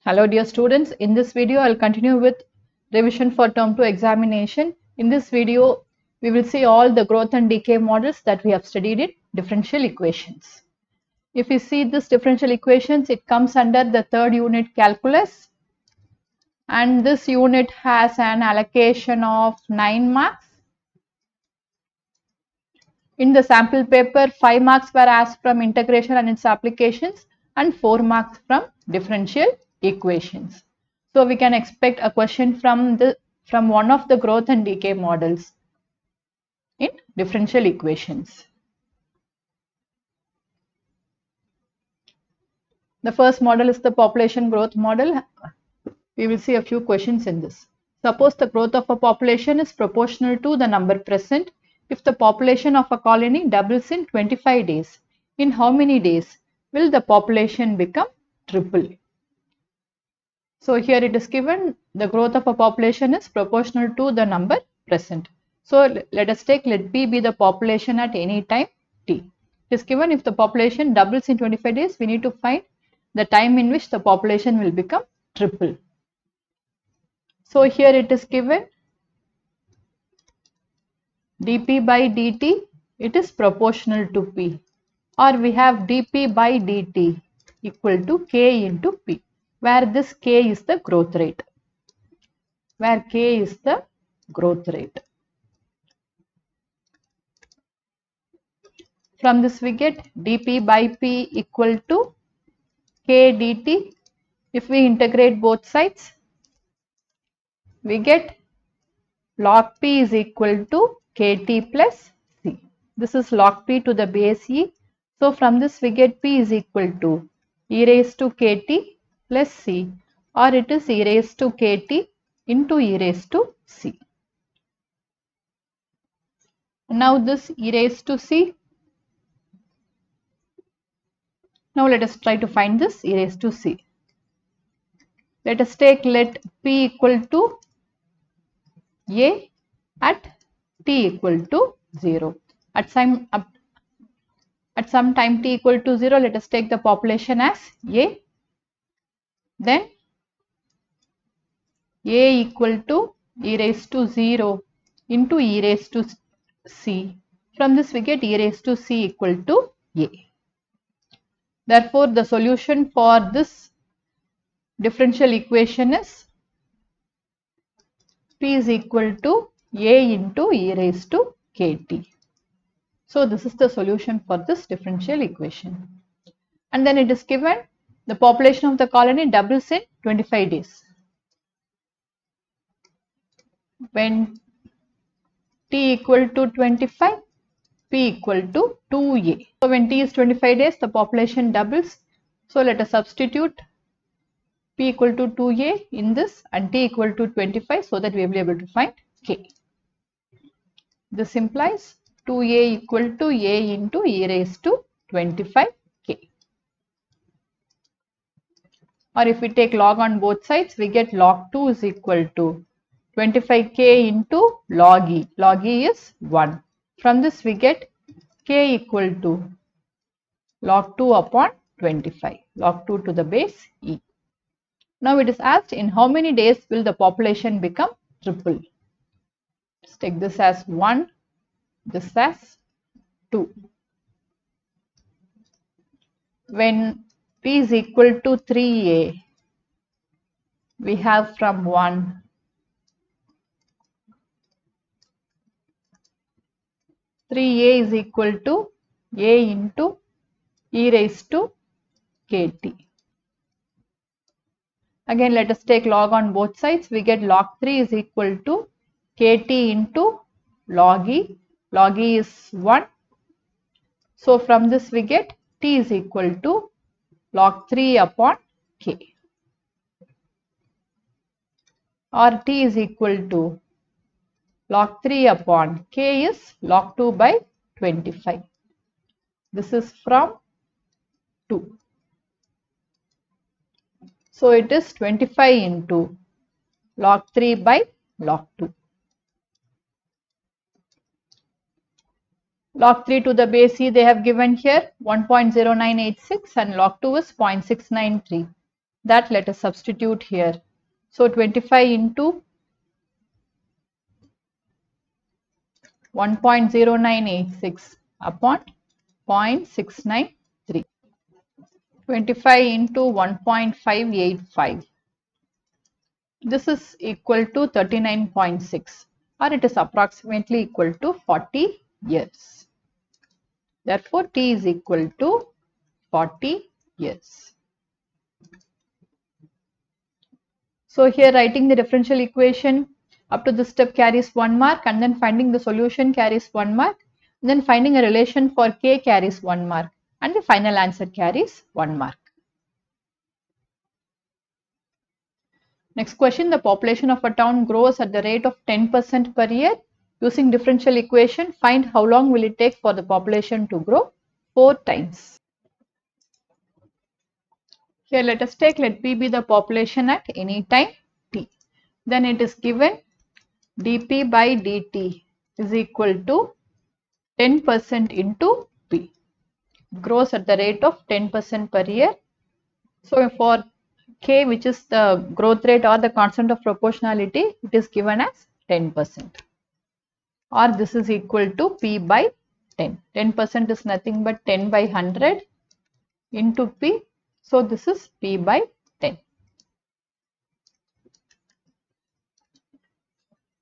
Hello dear students, in this video I will continue with revision for term 2 examination. In this video we will see all the growth and decay models that we have studied in differential equations. If you see this differential equations, it comes under the third unit calculus, and this unit has an allocation of 9 marks. In the sample paper, 5 marks were asked from integration and its applications and 4 marks from differential equations. So we can expect a question from one of the growth and decay models in differential equations. The first model is the population growth model. We will see a few questions in this. Suppose the growth of a population is proportional to the number present. If the population of a colony doubles in 25 days, in how many days will the population become triple? So here it is given the growth of a population is proportional to the number present. So let us take let P be the population at any time t. It is given if the population doubles in 25 days, we need to find the time in which the population will become triple. So here it is given dp by dt, it is proportional to p, or we have dp by dt equal to k into p, where this k is the growth rate. From this we get dp by p equal to k dt. If we integrate both sides, we get log p is equal to kt plus c. This is log p to the base e. So from this we get p is equal to e raised to kt plus c, or it is e raised to kt into e raised to c. Now this e raised to c. Now let us try to find this e raised to c. Let us take let p equal to a at t equal to 0. At some time t equal to 0, let us take the population as a. Then a equal to e raised to 0 into e raised to c. From this we get e raised to c equal to a. Therefore, the solution for this differential equation is p is equal to a into e raised to kt. So this is the solution for this differential equation. And then it is given the population of the colony doubles in 25 days. When t equal to 25, p equal to 2a. So when t is 25 days, the population doubles. So let us substitute p equal to 2a in this and t equal to 25, so that we will be able to find k. This implies 2a equal to a into e raised to 25k. Or if we take log on both sides, we get log 2 is equal to 25k into log e. Log e is 1. From this we get k equal to log 2 upon 25. Log 2 to the base e. Now it is asked in how many days will the population become triple. Let's take this as 1, this as 2. When p is equal to 3a, we have from 1, (3a) is equal to a into e raised to kt. Again, let us take log on both sides. We get log 3 is equal to kt into log e. Log e is 1. So from this we get t is equal to log 3 upon k, or t is equal to log 3 upon k is log 2 by 25. This is from 2. So it is 25 into log 3 by log 2. Log 3 to the base e they have given here 1.0986 and log 2 is 0.693. That let us substitute here. So 25 into 1.0986 upon 0.693. 25 into 1.585. This is equal to 39.6, or it is approximately equal to 40 years. Therefore, T is equal to 40 years. So here writing the differential equation up to this step carries 1 mark, and then finding the solution carries 1 mark, and then finding a relation for K carries 1 mark, and the final answer carries 1 mark. Next question, the population of a town grows at the rate of 10% per year. Using differential equation, find how long will it take for the population to grow 4 times. Here let us take, let P be the population at any time T. Then it is given dP by dt is equal to 10% into P. Grows at the rate of 10% per year. So for K, which is the growth rate or the constant of proportionality, it is given as 10%. Or this is equal to P by 10. 10% is nothing but 10 by 100 into P. So this is P by 10.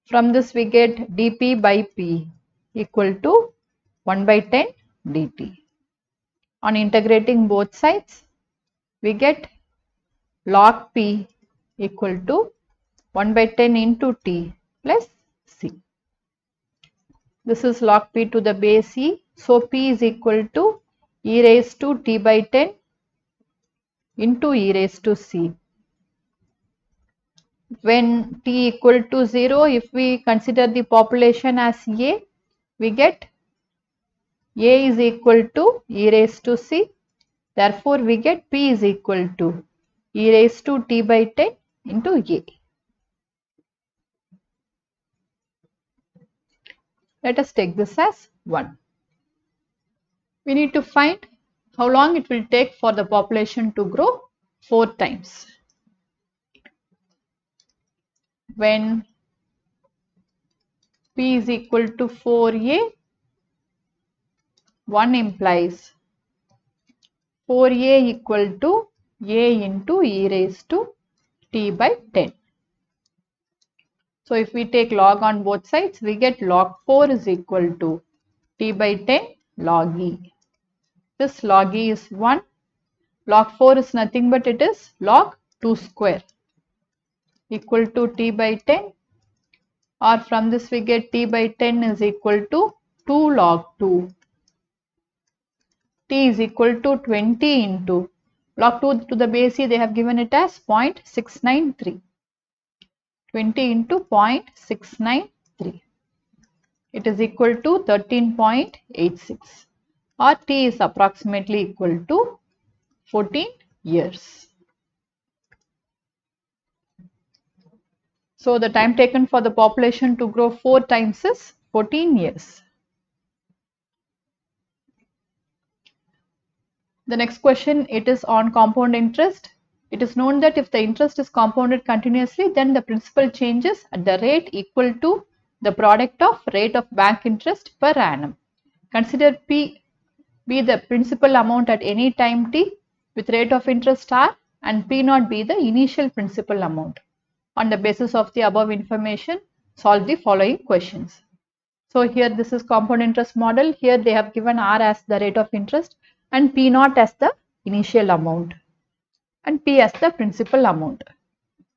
From this we get dP by P equal to 1 by 10 dt. On integrating both sides, we get log P equal to 1 by 10 into T plus C. This is log P to the base E. So P is equal to e raised to T by 10 into e raised to C. When T equal to 0, if we consider the population as A, we get A is equal to e raised to C. Therefore, we get P is equal to e raised to T by 10 into A. Let us take this as 1. We need to find how long it will take for the population to grow 4 times. When P is equal to 4A, 1 implies 4A equal to A into e raised to T by 10. So if we take log on both sides, we get log 4 is equal to T by 10 log E. This log E is 1. Log 4 is nothing but it is log 2 square equal to T by 10, or from this we get T by 10 is equal to 2 log 2. T is equal to 20 into log 2 to the base E, they have given it as 0.693. 20 into 0.693. It is equal to 13.86, or T is approximately equal to 14 years. So the time taken for the population to grow 4 times is 14 years. The next question, it is on compound interest. It is known that if the interest is compounded continuously, then the principal changes at the rate equal to the product of rate of bank interest per annum. Consider P be the principal amount at any time T with rate of interest R, and P naught be the initial principal amount. On the basis of the above information, solve the following questions. So here this is compound interest model. Here they have given R as the rate of interest and P naught as the initial amount and P as the principal amount.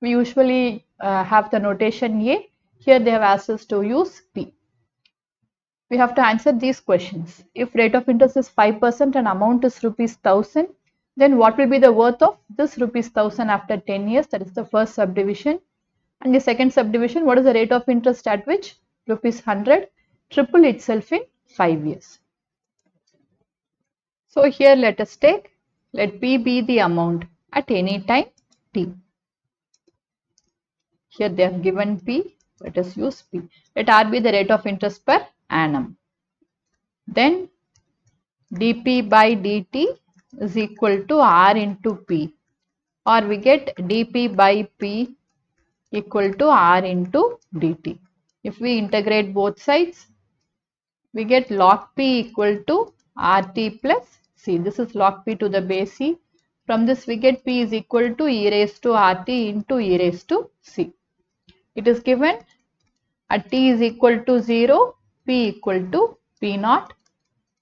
We usually have the notation A. Here they have asked us to use P. We have to answer these questions. If rate of interest is 5% and amount is ₹1000, then what will be the worth of this ₹1000 after 10 years? That is the first subdivision. And the second subdivision, what is the rate of interest at which ₹100 triple itself in 5 years? So here let us take, let P be the amount at any time T. Here they have given P, let us use P. Let R be the rate of interest per annum. Then dP by dt is equal to R into P, or we get dP by P equal to R into dt. If we integrate both sides, we get log P equal to RT plus C. This is log P to the base C. From this we get P is equal to e raised to RT into e raised to C. It is given at T is equal to 0, P equal to P naught.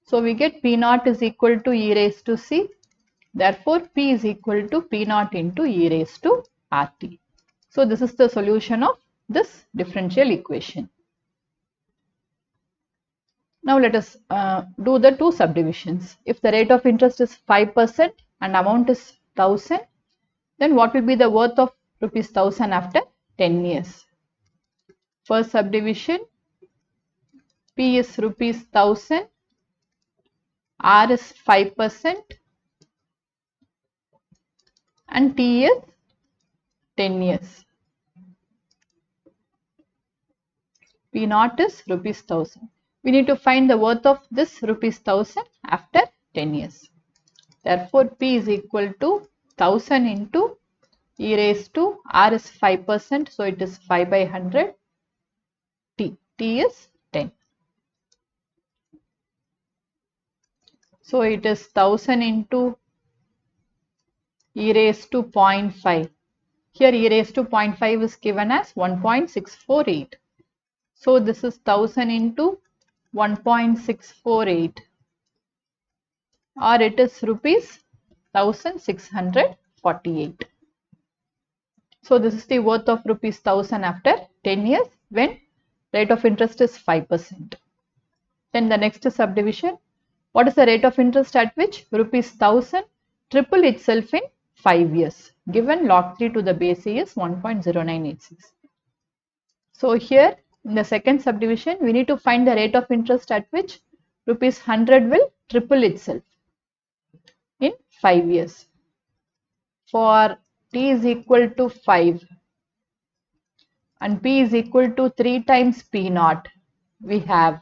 So we get P naught is equal to e raised to C. Therefore, P is equal to P naught into e raised to RT. So this is the solution of this differential equation. Now let us do the two subdivisions. If the rate of interest is 5% and amount is 1000, then what will be the worth of rupees 1000 after 10 years? First subdivision, P is rupees 1000, R is 5% and T is 10 years. P naught is rupees 1000. We need to find the worth of this rupees 1000 after 10 years. Therefore, P is equal to 1000 into e raised to R is 5%, so it is 5 by 100. T is 10. So it is 1000 into e raised to 0.5. Here e raised to 0.5 is given as 1.648. So this is 1000 into 1.648, or it is rupees 1648. So this is the worth of rupees 1000 after 10 years when rate of interest is 5%. Then the next subdivision, what is the rate of interest at which rupees 1000 triple itself in 5 years? Given log 3 to the base C is 1.0986. So here in the second subdivision, we need to find the rate of interest at which rupees 100 will triple itself in 5 years. For T is equal to 5 and P is equal to 3 times P naught, we have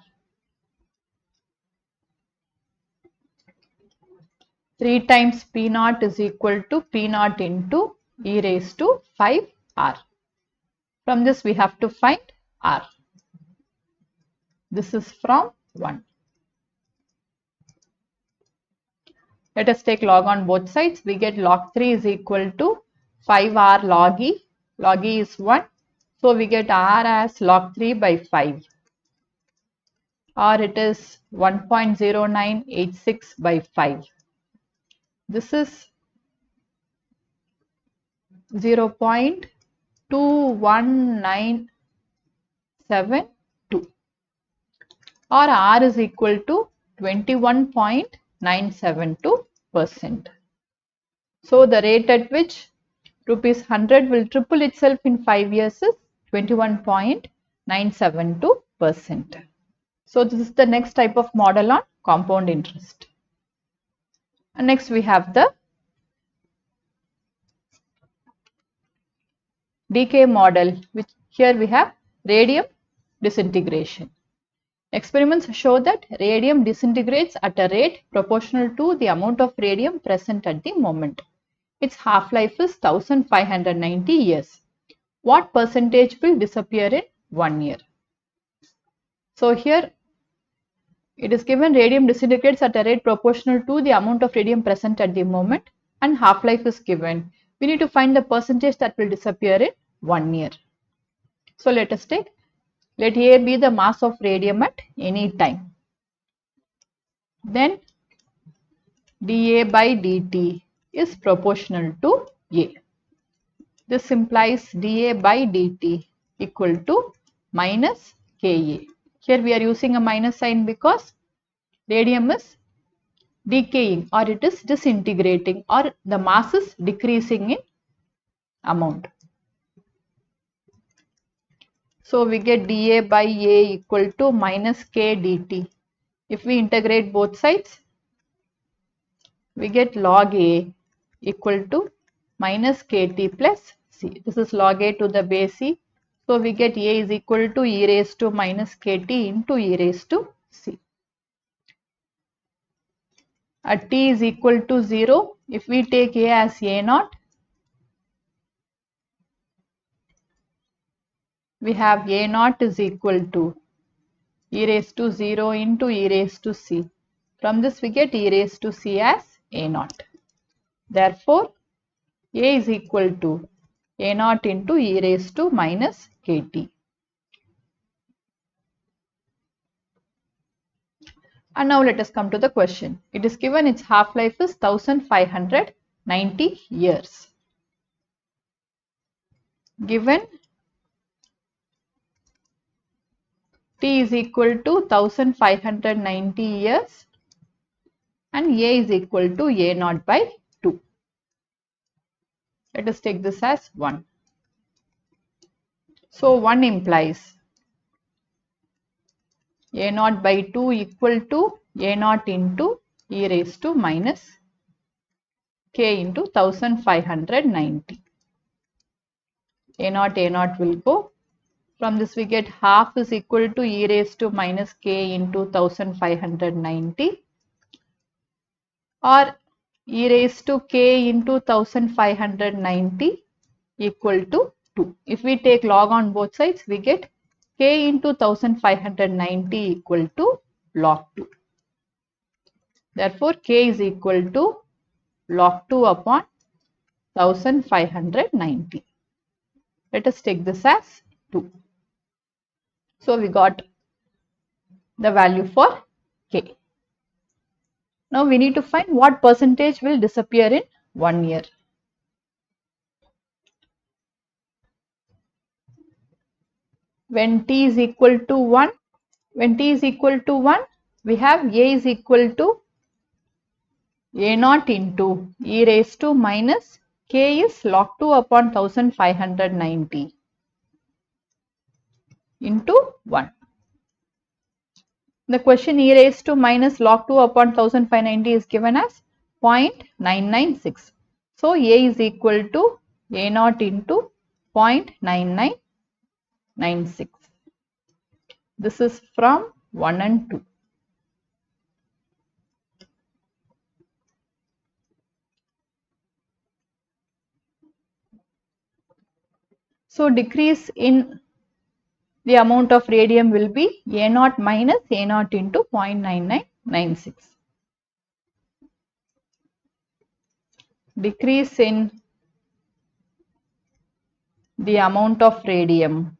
3 times P naught is equal to P naught into e raised to 5R. From this we have to find R. This is from 1. Let us take log on both sides. We get log 3 is equal to 5R log E. Log E is 1. So we get R as log 3 by 5. Or it is 1.0986 by 5. This is 0.21972, or R is equal to 21.972%. So the rate at which rupees 100 will triple itself in 5 years is 21.972%. So this is the next type of model on compound interest. And next we have the decay model, which here we have radium disintegration. Experiments show that radium disintegrates at a rate proportional to the amount of radium present at the moment. Its half-life is 1590 years. What percentage will disappear in 1 year? So here it is given radium disintegrates at a rate proportional to the amount of radium present at the moment and half-life is given. We need to find the percentage that will disappear in 1 year. So let us take, let A be the mass of radium at any time. Then dA by dt is proportional to A. This implies dA by dt equal to minus Ka. Here we are using a minus sign because radium is decaying, or it is disintegrating, or the mass is decreasing in amount. So we get dA by A equal to minus K dt. If we integrate both sides, we get log A equal to minus Kt plus C. This is log A to the base C. So we get A is equal to e raised to minus Kt into e raised to C. At T is equal to 0, if we take A as A naught, we have A naught is equal to e raised to 0 into e raised to c. From this we get e raised to c as A naught. Therefore, A is equal to A naught into e raised to minus kt. And now let us come to the question. It is given its half-life is 1590 years. Given t is equal to 1590 years and A is equal to A naught by 2. Let us take this as 1. So 1 implies A naught by 2 equal to A naught into e raised to minus k into 1590. A naught will go. From this we get half is equal to e raised to minus k into 1590 or e raised to k into 1590 equal to 2. If we take log on both sides, we get k into 1590 equal to log 2. Therefore, k is equal to log 2 upon 1590. Let us take this as 2. So, we got the value for k. Now, we need to find what percentage will disappear in 1 year. When t is equal to 1, we have A is equal to A naught into e raised to minus k is log 2 upon 1590 into 1. The question e raised to minus log 2 upon 1590 is given as 0.996. So, A is equal to A naught into 0.9996. This is from 1 and 2. So, decrease in the amount of radium will be A naught minus A naught into 0.9996. Decrease in the amount of radium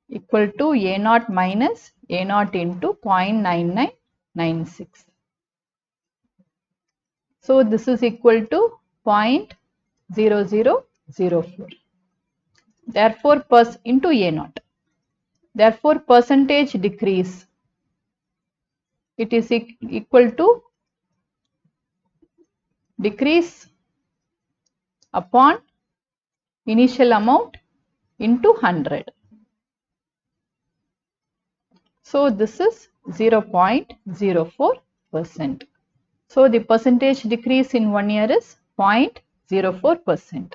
equal to A naught minus A naught into 0.9996. So, this is equal to 0.0004. Therefore, into A naught. Therefore, percentage decrease, it is equal to decrease upon initial amount into 100. So, this is 0.04%. So, the percentage decrease in 1 year is 0.04%.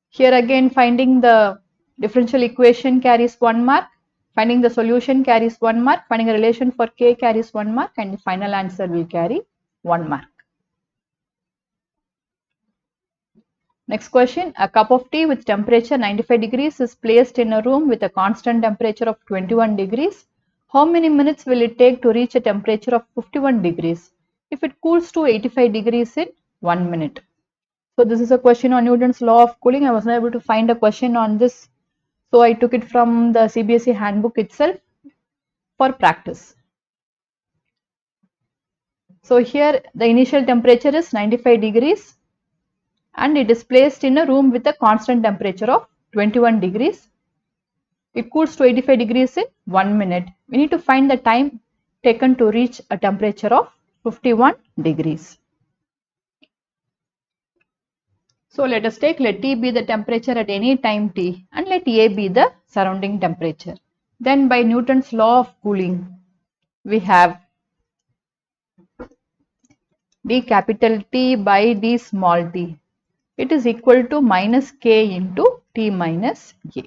Here again, finding the differential equation carries 1 mark, finding the solution carries 1 mark, finding a relation for k carries 1 mark, and the final answer will carry 1 mark. Next question, a cup of tea with temperature 95 degrees is placed in a room with a constant temperature of 21 degrees. How many minutes will it take to reach a temperature of 51 degrees if it cools to 85 degrees in 1 minute? So, this is a question on Newton's law of cooling. I was not able to find a question on this. So, I took it from the CBSE handbook itself for practice. So, here the initial temperature is 95 degrees. And it is placed in a room with a constant temperature of 21 degrees. It cools to 85 degrees in 1 minute. We need to find the time taken to reach a temperature of 51 degrees. So, let us take, let T be the temperature at any time T and let A be the surrounding temperature. Then by Newton's law of cooling, we have d capital T by d small t. It is equal to minus k into T minus A.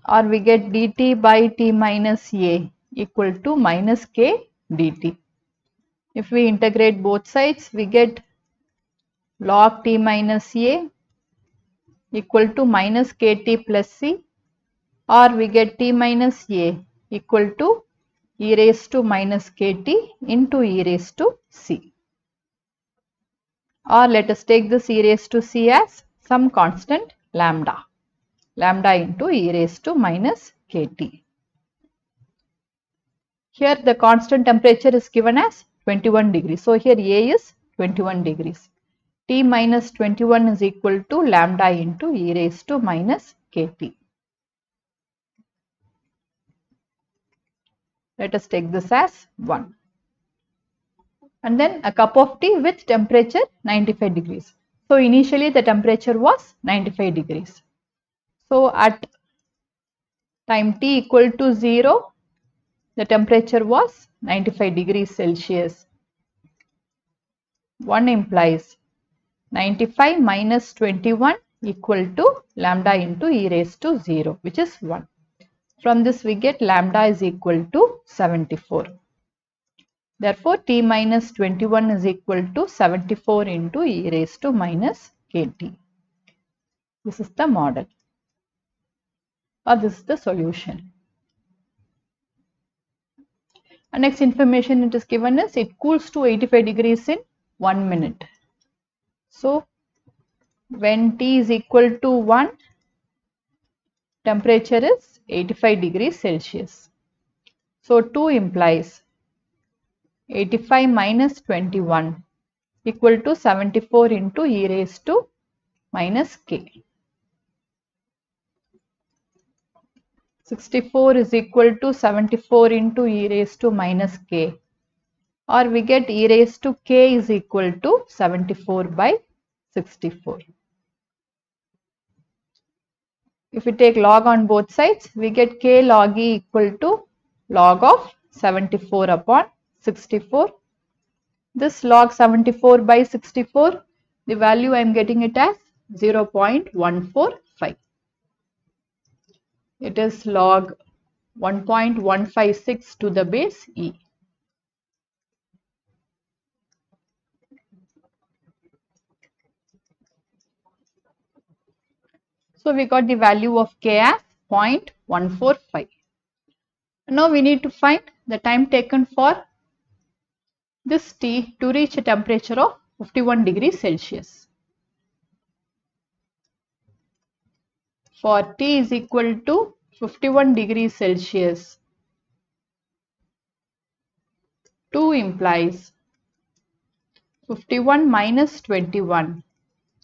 Or we get dt by T minus A equal to minus k dt. If we integrate both sides, we get log t minus a equal to minus kt plus c, or we get t minus a equal to e raised to minus kt into e raised to c. Or let us take this e raised to c as some constant lambda into e raised to minus kt. Here the constant temperature is given as 21 degrees. So here A is 21 degrees. T minus 21 is equal to lambda into e raised to minus kt. Let us take this as 1. And then a cup of tea with temperature 95 degrees. So initially the temperature was 95 degrees. So at time t equal to 0, the temperature was 95 degrees Celsius. 1 implies 95 minus 21 equal to lambda into e raised to 0, which is 1. From this we get lambda is equal to 74. Therefore, t minus 21 is equal to 74 into e raised to minus kt. This is the model, or this is the solution. And next information it is given is it cools to 85 degrees in 1 minute. So, when t is equal to 1, temperature is 85 degrees Celsius. So, 2 implies 85 minus 21 equal to 74 into e raised to minus k. 64 is equal to 74 into e raised to minus k, or we get e raised to k is equal to 74 by 64. If we take log on both sides, we get k log e equal to log of 74 upon 64. This log 74 by 64, the value I am getting it as 0.145. It is log 1.156 to the base e. So we got the value of k as 0.145. Now we need to find the time taken for this tea to reach a temperature of 51 degrees Celsius. For T is equal to 51 degrees Celsius, 2 implies 51 minus 21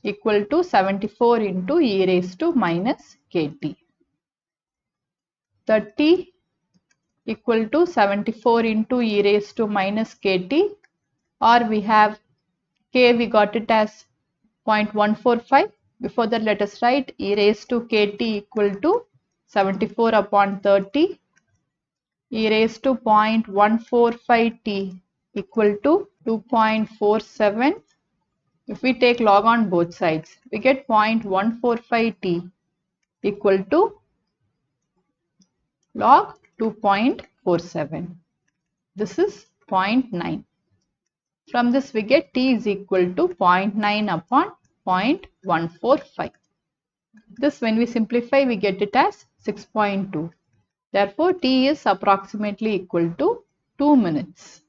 equal to 74 into e raised to minus kt. The T equal to 74 into e raised to minus kt, or we have k, we got it as 0.145. Before that, let us write e raised to kt equal to 74 upon 30, e raised to 0.145 t equal to 2.47. If we take log on both sides, we get 0.145 t equal to log 2.47. This is 0.9. From this we get t is equal to 0.9 upon 0.145. This, when we simplify, we get it as 6.2. Therefore, t is approximately equal to 2 minutes.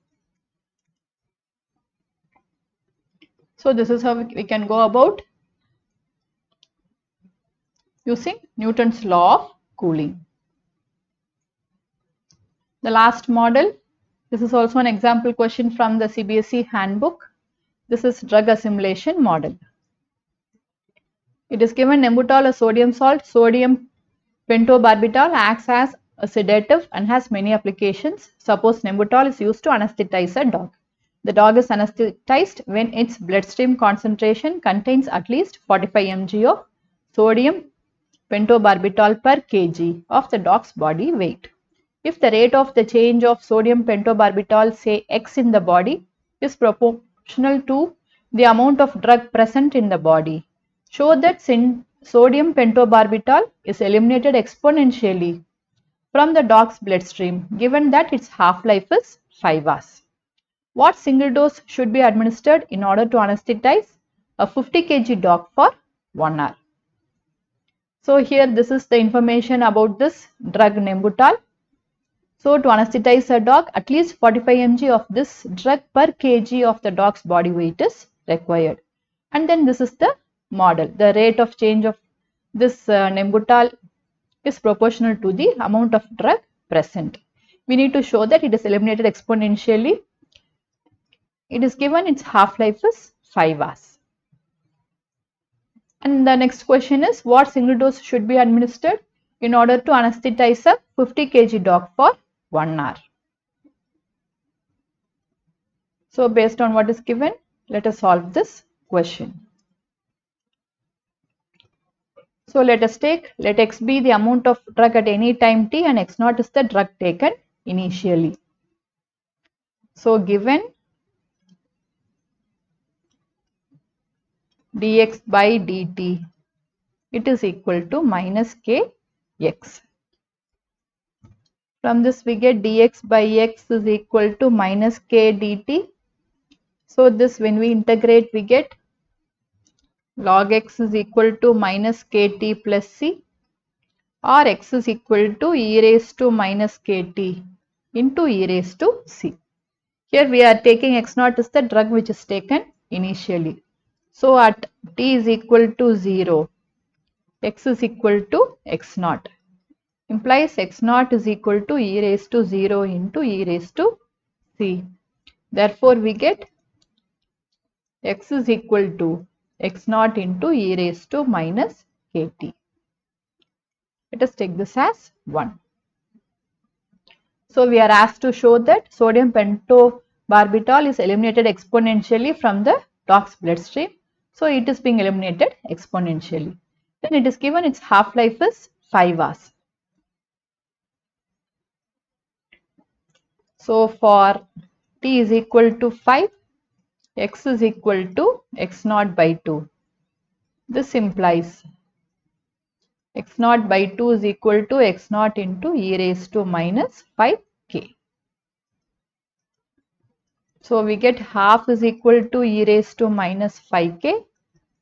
So this is how we can go about using Newton's law of cooling. The last model, this is also an example question from the CBSE handbook. This is drug assimilation model. It is given Nembutal, a sodium salt. Sodium pentobarbital acts as a sedative and has many applications. Suppose Nembutal is used to anesthetize a dog. The dog is anesthetized when its bloodstream concentration contains at least 45 mg of sodium pentobarbital per kg of the dog's body weight. If the rate of the change of sodium pentobarbital, say x in the body, is proportional to the amount of drug present in the body, show that sodium pentobarbital is eliminated exponentially from the dog's bloodstream given that its half-life is 5 hours. What single dose should be administered in order to anesthetize a 50 kg dog for 1 hour? So here this is the information about this drug Nembutal. So to anesthetize a dog, at least 45 mg of this drug per kg of the dog's body weight is required. And then this is the model. The rate of change of this Nembutal is proportional to the amount of drug present. We need to show that it is eliminated exponentially. It is given its half-life is 5 hours. And the next question is, what single dose should be administered in order to anesthetize a 50 kg dog for 1 hour? So based on what is given, let us solve this question. So let us take, let x be the amount of drug at any time t and x naught is the drug taken initially. So given dx by dt, it is equal to minus kx. From this we get dx by x is equal to minus k dt. So this when we integrate we get log x is equal to minus kt plus c, or x is equal to e raised to minus kt into e raised to c. Here we are taking x naught is the drug which is taken initially. So at t is equal to 0, x is equal to x naught, implies x naught is equal to e raised to 0 into e raised to c. Therefore we get x is equal to x naught into e raised to minus kt. Let us take this as 1. So we are asked to show that sodium pentobarbital is eliminated exponentially from the dog's bloodstream. So it is being eliminated exponentially. Then it is given its half-life is 5 hours. So for t is equal to 5, x is equal to x naught by 2. This implies x naught by 2 is equal to x naught into e raised to minus 5k. So we get half is equal to e raised to minus 5k,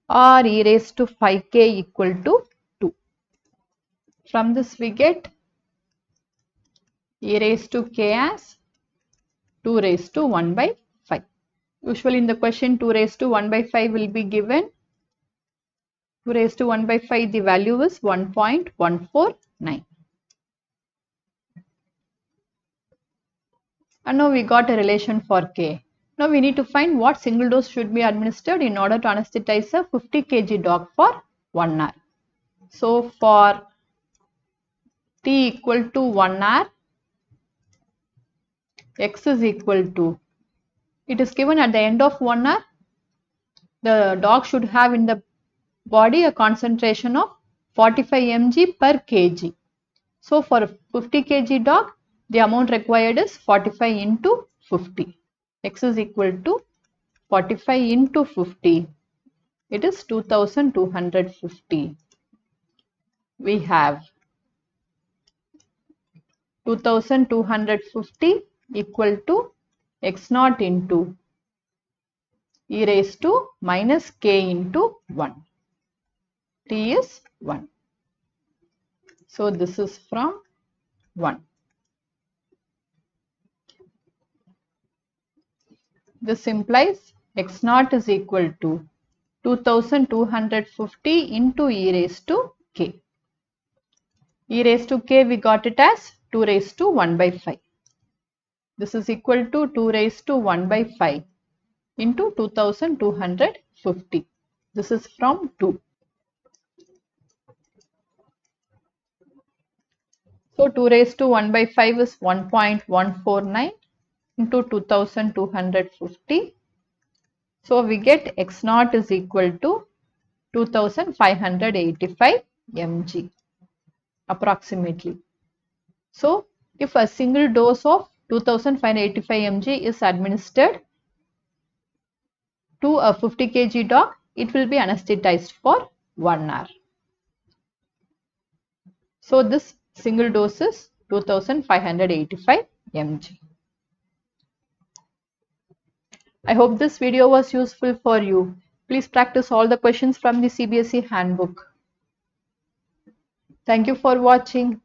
or e raised to 5k equal to 2. From this we get e raised to k as 2 raised to 1 by 5. Usually in the question 2 raised to 1 by 5 will be given. 2 raised to 1 by 5, the value is 1.149. And now we got a relation for k. Now we need to find what single dose should be administered in order to anesthetize a 50 kg dog for 1 hour. So for t equal to 1 hour, x is equal to, it is given at the end of 1 hour, the dog should have in the body a concentration of 45 mg per kg. So for a 50 kg dog, the amount required is 45 into 50. X is equal to 45 into 50. It is 2250. We have 2250 equal to x naught into e raised to minus k into 1. T is 1. So this is from 1. This implies x naught is equal to 2250 into e raised to k. E raised to k we got it as 2 raised to 1 by 5. This is equal to 2 raised to 1 by 5 into 2250. This is from 2. So 2 raised to 1 by 5 is 1.149 into 2250. So we get x naught is equal to 2585 mg approximately. So if a single dose of 2585 mg is administered to a 50 kg dog, it will be anesthetized for 1 hour. So this single dose is 2585 mg. I hope this video was useful for you. Please practice all the questions from the CBSE handbook. Thank you for watching.